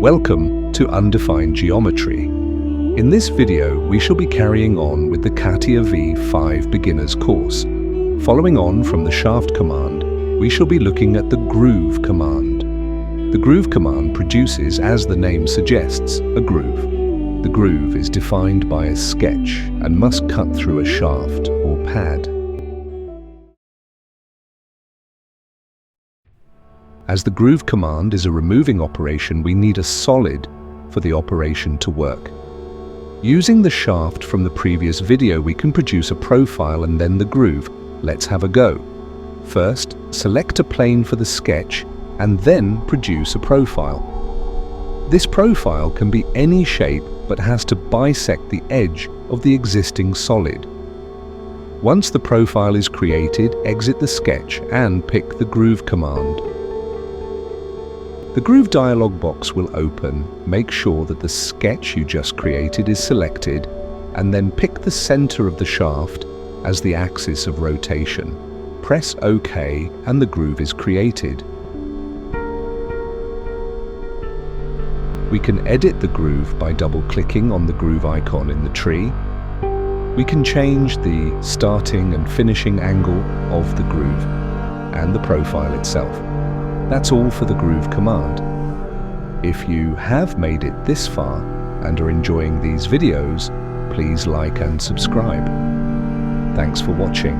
Welcome to Undefined Geometry. In this video, we shall be carrying on with the CATIA V5 beginners course. Following on from the shaft command, we shall be looking at the groove command. The groove command produces, as the name suggests, a groove. The groove is defined by a sketch and must cut through a shaft or pad. As the groove command is a removing operation, we need a solid for the operation to work. Using the shaft from the previous video, we can produce a profile and then the groove. Let's have a go. First, select a plane for the sketch and then produce a profile. This profile can be any shape but has to bisect the edge of the existing solid. Once the profile is created, exit the sketch and pick the groove command. The groove dialog box will open. Make sure that the sketch you just created is selected and then pick the center of the shaft as the axis of rotation. Press OK and the groove is created. We can edit the groove by double-clicking on the groove icon in the tree. We can change the starting and finishing angle of the groove and the profile itself. That's all for the groove command. If you have made it this far and are enjoying these videos, please like and subscribe. Thanks for watching.